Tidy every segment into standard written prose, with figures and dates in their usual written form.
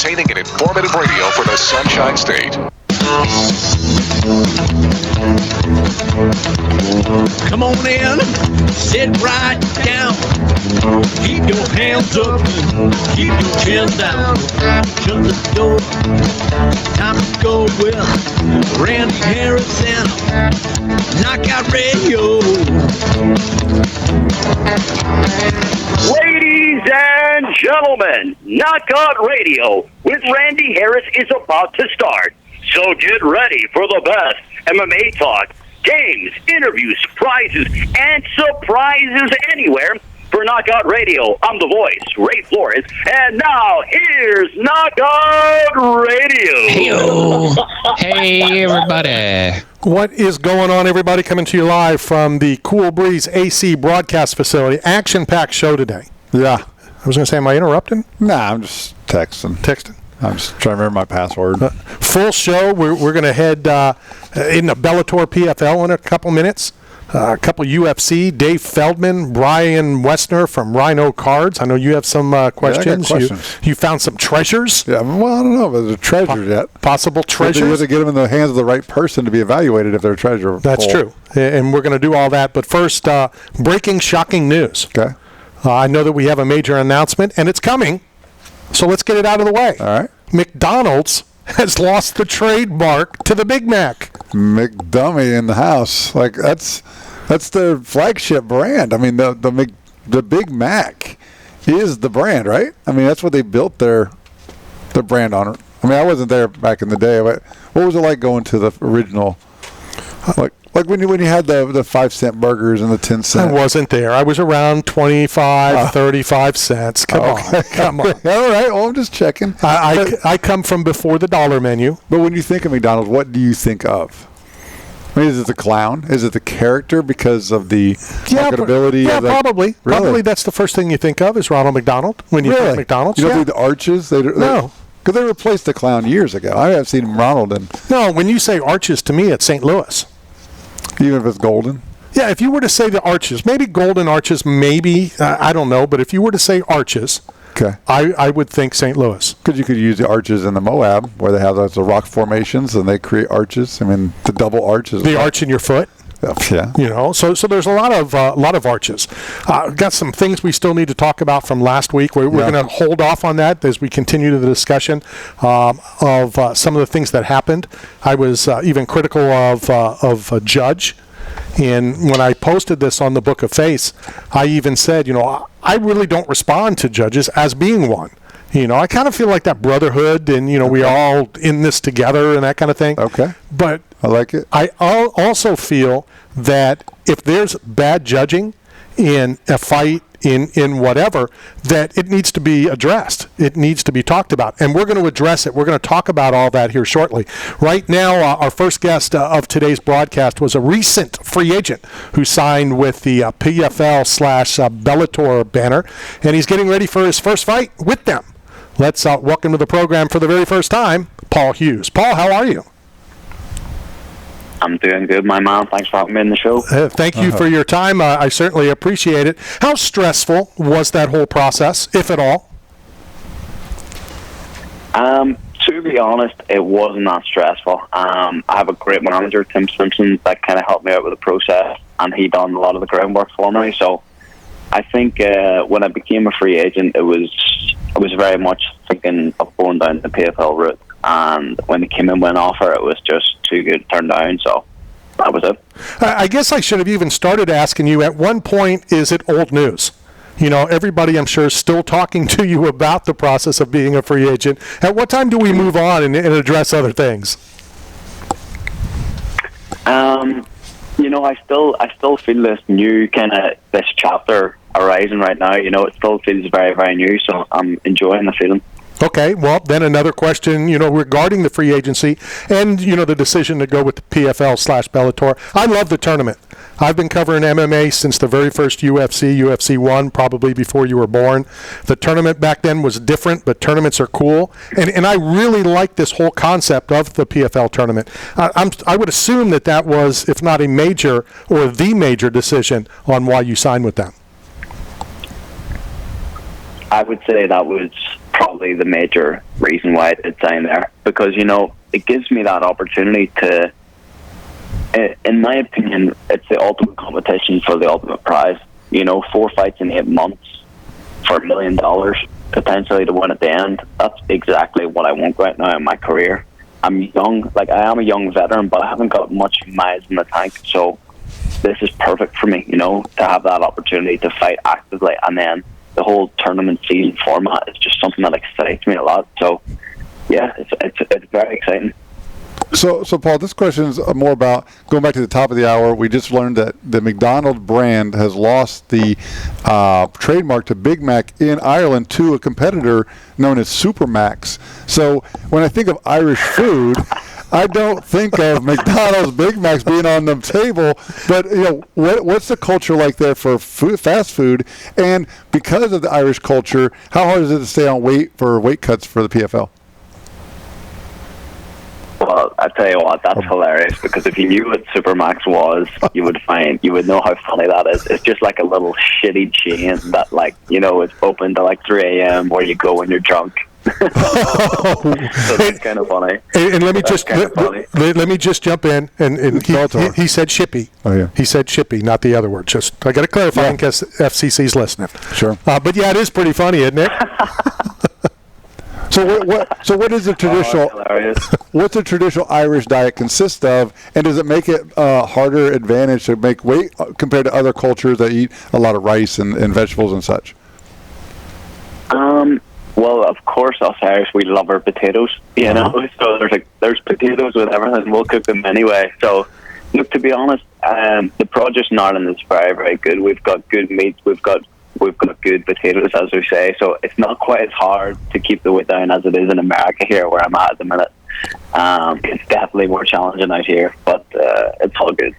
entertaining and informative radio for the Sunshine State. Come on in, sit right down. Keep your hands up, keep your chin down. Shut the door, time to go with Randy Harris and Knockout Radio. Ladies and gentlemen, Knockout Radio with Randy Harris is about to start. So get ready for the best MMA talk, games, interviews, prizes, and surprises anywhere. For Knockout Radio, I'm the voice, Ray Flores, and now here's Knockout Radio. Hey, everybody. What is going on, everybody? Coming to you live from the Cool Breeze AC broadcast facility. Action-packed show today. Yeah. I was going to say, am I interrupting? Nah, I'm just texting. I'm just trying to remember my password. Full show. We're going to head into Bellator PFL in a couple minutes. A couple UFC. Dave Feldman, Brian Westner from Rhino Cards. I know you have some questions. Yeah, I got questions. You found some treasures? Yeah, well, I don't know if they're treasures yet. Possible treasures? You have to get them in the hands of the right person to be evaluated if they're treasure. That's true. And we're going to do all that. But first, breaking, shocking news. Okay. I know that we have a major announcement, and it's coming. So let's get it out of the way. All right. McDonald's has lost the trademark to the Big Mac. McDummy in the house. Like, that's their flagship brand. I mean, the Big Mac is the brand, right? I mean, that's what they built their brand on. I mean, I wasn't there back in the day, but what was it like going to the original? Like when you had the 5 cent burgers and the 10 cent. I wasn't there. I was around 25, 35 cents. Come on. All right. Well, I'm just checking. I come from before the dollar menu. But when you think of McDonald's, what do you think of? I mean, is it the clown? Is it the character because of the marketability? Yeah, probably. Really? Probably that's the first thing you think of is Ronald McDonald when you think McDonald's. You don't think the arches? No. Because they replaced the clown years ago. I have seen Ronald in. No, when you say arches, to me, it's St. Louis. Even if it's golden? Yeah, if you were to say the arches, maybe golden arches, maybe, I don't know, but if you were to say arches, okay, I would think St. Louis. Because you could use the arches in the Moab, where they have those rock formations, and they create arches. I mean, the double arches. The arch in your foot. Yeah. You know, so there's a lot of arches. Got some things we still need to talk about from last week. We're going to hold off on that as we continue the discussion of some of the things that happened. I was even critical of a judge. And when I posted this on the Book of Face, I even said, you know, I really don't respond to judges as being one. You know, I kind of feel like that brotherhood and, you know, we all in this together and that kind of thing. Okay. But I like it. I also feel that if there's bad judging in a fight, in whatever, that it needs to be addressed. It needs to be talked about. And we're going to address it. We're going to talk about all that here shortly. Right now, our first guest of today's broadcast was a recent free agent who signed with the PFL/Bellator banner, and he's getting ready for his first fight with them. Let's welcome to the program for the very first time, Paul Hughes. Paul, how are you? I'm doing good, my man. Thanks for having me in the show. Thank you for your time. I certainly appreciate it. How stressful was that whole process, if at all? To be honest, it wasn't that stressful. I have a great manager, Tim Simpson, that kind of helped me out with the process, and he done a lot of the groundwork for me. So I think when I became a free agent, I was very much thinking of going down the PFL route. And when it came in with an offer, it was just too good to turn down, so that was it. I guess I should have even started asking you, at one point, is it old news? You know, everybody, I'm sure, is still talking to you about the process of being a free agent. At what time do we move on and address other things? You know, I still feel this new this chapter arising right now. You know, it still feels very, very new, so I'm enjoying the feeling. Okay, well, then another question, you know, regarding the free agency and, you know, the decision to go with the PFL/Bellator. I love the tournament. I've been covering MMA since the very first UFC 1, probably before you were born. The tournament back then was different, but tournaments are cool. And I really like this whole concept of the PFL tournament. I would assume that was, if not a major or the major decision on why you signed with them. I would say that was probably the major reason why I did sign there, because it gives me that opportunity to. In my opinion, it's the ultimate competition for the ultimate prize. 4 fights in 8 months for $1 million potentially to win at the end. That's exactly what I want right now in my career. I'm young, I am a young veteran, but I haven't got much miles in the tank. So this is perfect for me, to have that opportunity to fight actively, and then the whole tournament season format is just something that excites me a lot. So yeah, it's very exciting. So Paul, this question is more about going back to the top of the hour. We just learned that the McDonald's brand has lost the trademark to Big Mac in Ireland to a competitor known as Super Macs. So when I think of Irish food, I don't think of McDonald's Big Macs being on the table. But what's the culture like there for fast food? And because of the Irish culture, how hard is it to stay on weight for weight cuts for the PFL? Well, I tell you what, that's hilarious, because if you knew what Supermax was, you would know how funny that is. It's just like a little shitty chain that, it's open to 3 a.m. where you go when you're drunk. So that's kind of funny. And let me just jump in, and he said shippy. Oh yeah, he said shippy, not the other word. Just I got to clarify in case FCC's listening. Sure. But yeah, it is pretty funny, isn't it? So what is the traditional? What's the traditional Irish diet consist of, and does it make it a harder advantage to make weight compared to other cultures that eat a lot of rice and vegetables and such? Well, of course, us Irish, we love our potatoes. So there's potatoes with everything. We'll cook them anyway. So look, to be honest, the produce in Ireland is very, very good. We've got good meats. We've got good potatoes, as we say, so it's not quite as hard to keep the weight down as it is in America here, where I'm at the minute. It's definitely more challenging out here, but it's all good.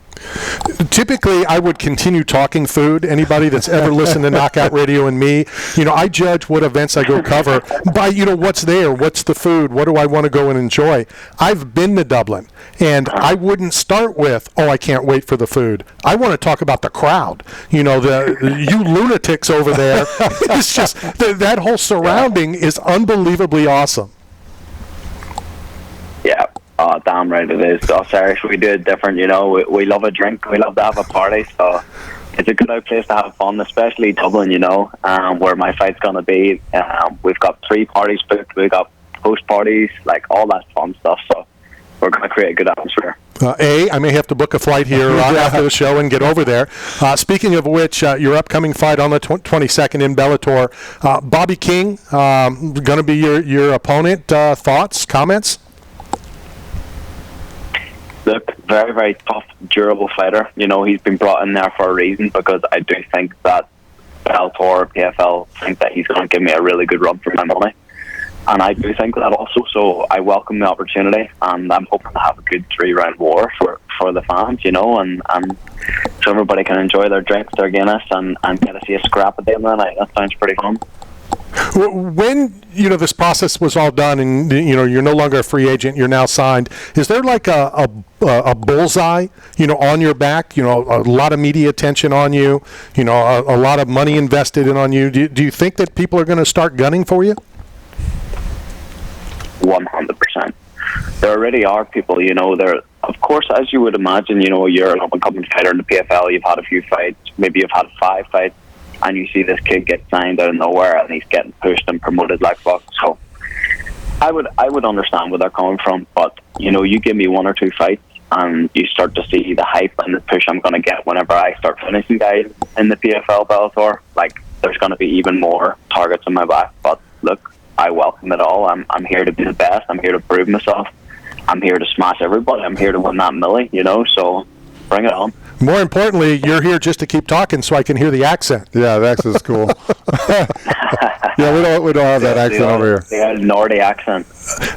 Typically, I would continue talking food. Anybody that's ever listened to Knockout Radio and me, I judge what events I go cover by, what's there, what's the food, what do I want to go and enjoy. I've been to Dublin, and I wouldn't start with, I can't wait for the food. I want to talk about the crowd. You lunatics over there. It's just, that whole surrounding is unbelievably awesome. Yeah. Oh, damn right it is. Us Irish, we do it different, We love a drink. We love to have a party. So it's a good place to have fun, especially Dublin, where my fight's going to be. We've got 3 parties booked. We've got post parties, all that fun stuff. So we're going to create a good atmosphere. I may have to book a flight here after the show and get over there. Speaking of which, your upcoming fight on the 22nd in Bellator, Bobby King, going to be your opponent. Thoughts, comments? Look, very, very tough, durable fighter. He's been brought in there for a reason, because I do think that Bellator, PFL, think that he's going to give me a really good run for my money. And I do think that also, so I welcome the opportunity, and I'm hoping to have a good 3-round war for the fans, and so everybody can enjoy their drinks, their Guinness, and get to see a scrap at the end of the night. That sounds pretty fun. When this process was all done, and you're no longer a free agent, you're now signed, is there a bullseye on your back, a lot of media attention on you, a lot of money invested on you? Do you think that people are going to start gunning for you? 100%. There already are people, there, of course, as you would imagine, you're an up-and-coming fighter in the PFL, you've had a few fights, maybe you've had 5 fights, and you see this kid get signed out of nowhere, and he's getting pushed and promoted like fuck. So I would understand where they're coming from, but you give me 1 or 2 fights, and you start to see the hype and the push I'm going to get whenever I start finishing guys in the PFL Bellator. There's going to be even more targets on my back. But look, I welcome it all. I'm here to be the best. I'm here to prove myself. I'm here to smash everybody. I'm here to win that millie. So bring it on. More importantly, you're here just to keep talking so I can hear the accent. Yeah, the accent's cool. Yeah, we don't have that accent over here. The Nordy accent.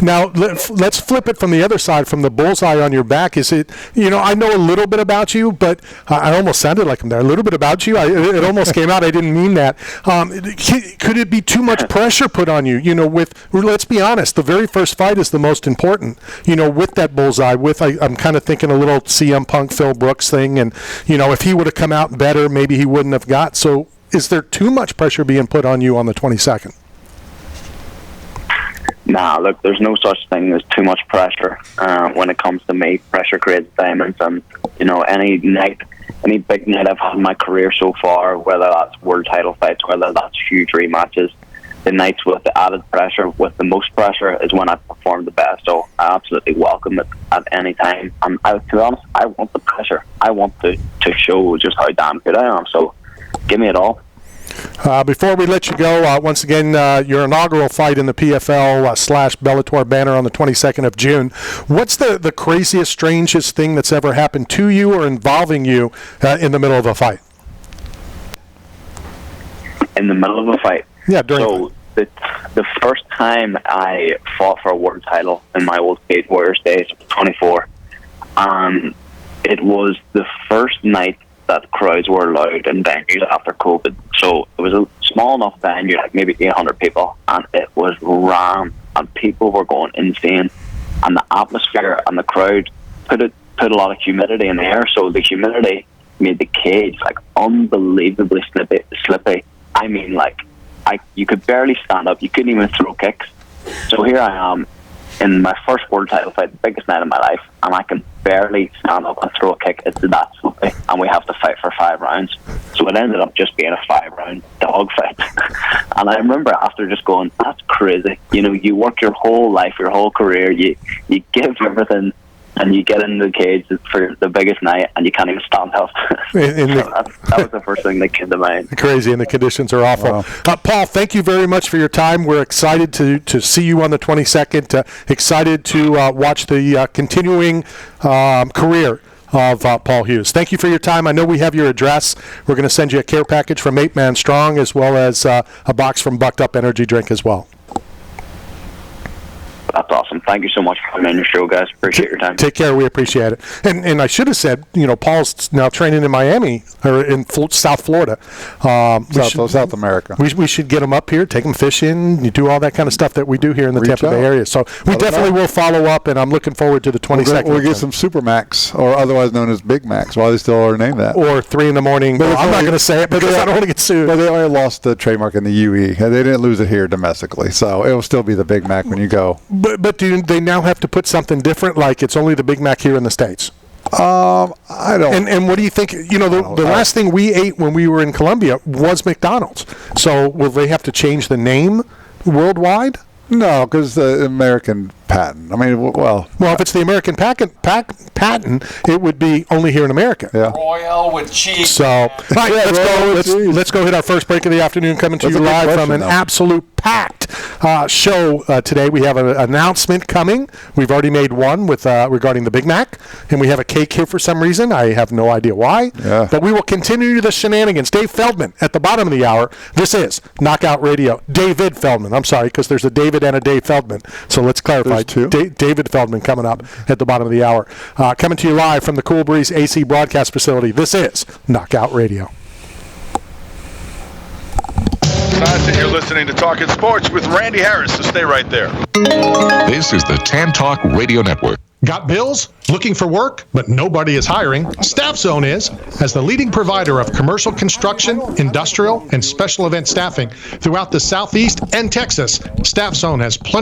Now, let's flip it from the other side, from the bullseye on your back. Is it, I know a little bit about you, but I almost sounded like I'm there. A little bit about you. It almost came out. I didn't mean that. Could it be too much pressure put on you? Let's be honest, the very first fight is the most important. With that bullseye, I'm kind of thinking a little CM Punk, Phil Brooks thing, and if he would have come out better, maybe he wouldn't have got. So is there too much pressure being put on you on the 22nd? Nah, look, there's no such thing as too much pressure when it comes to me. Pressure creates diamonds, and any big night I've had in my career so far, whether that's world title fights, whether that's huge rematches, the nights with the added pressure, with the most pressure, is when I perform the best. So I absolutely welcome it at any time. And to be honest, I want the pressure. I want to show just how damn good I am. So give me it all. Before we let you go, once again, your inaugural fight in the PFL / Bellator banner on the 22nd of June. What's the craziest, strangest thing that's ever happened to you or involving you in the middle of a fight? In the middle of a fight? Yeah, during. So the first time I fought for a world title in my old Cage Warriors days, 24, it was the first night that crowds were allowed in venues after COVID. So it was a small enough venue, like maybe 800 people, and it was rammed, and people were going insane. And the atmosphere and the crowd put a lot of humidity in the air, so the humidity made the cage like unbelievably slippy. I mean, you could barely stand up. You couldn't even throw kicks. So here I am in my first world title fight, the biggest night of my life, and I can barely stand up and throw a kick. It's that slippy, and we have to fight for 5 rounds. So it ended up just being a 5-round dog fight. And I remember after just going, that's crazy. You work your whole life, your whole career, you give everything, and you get into the cage for the biggest night, and you can't even stand up. That was the first thing that came to mind. Crazy, and the conditions are awful. Wow. Paul, thank you very much for your time. We're excited to see you on the 22nd. Excited to watch the continuing career of Paul Hughes. Thank you for your time. I know we have your address. We're going to send you a care package from 8 Man Strong, as well as a box from Bucked Up Energy Drink as well. That's awesome. Thank you so much for coming on your show, guys. Appreciate your time. Take care. We appreciate it. And I should have said, Paul's now training in Miami or in South Florida. South America. We should get him up here, take him fishing, you do all that kind of stuff that we do here in the Tampa Bay area. So we definitely will follow up, and I'm looking forward to the 22nd. We'll get some Super Max, or otherwise known as Big Max. Why they still are named that? Or 3 in the morning. But I'm not going to say it because I don't want to get sued. But they only lost the trademark in the UE. They didn't lose it here domestically. So it will still be the Big Mac when you go. But do they now have to put something different, like it's only the Big Mac here in the States? I don't. And what do you think? The last thing we ate when we were in Colombia was McDonald's. So will they have to change the name worldwide? No, because the American patent. I mean, well, if it's the American patent, it would be only here in America. Yeah. Royal with cheese. So, all right, let's go hit our first break of the afternoon, coming to you live from an absolute packed show today. We have an announcement coming. We've already made one with regarding the Big Mac, and we have a cake here for some reason. I have no idea why. Yeah. But we will continue the shenanigans. Dave Feldman at the bottom of the hour. This is Knockout Radio. David Feldman. I'm sorry, because there's a David and a Dave Feldman. So let's clarify. David Feldman coming up at the bottom of the hour. Coming to you live from the Cool Breeze AC broadcast facility. This is Knockout Radio. Johnson, you're listening to Talking Sports with Randy Harris, so stay right there. This is the Tan Talk Radio Network. Got bills? Looking for work, but nobody is hiring? Staff Zone is. As the leading provider of commercial construction, industrial, and special event staffing throughout the Southeast and Texas, Staff Zone has plenty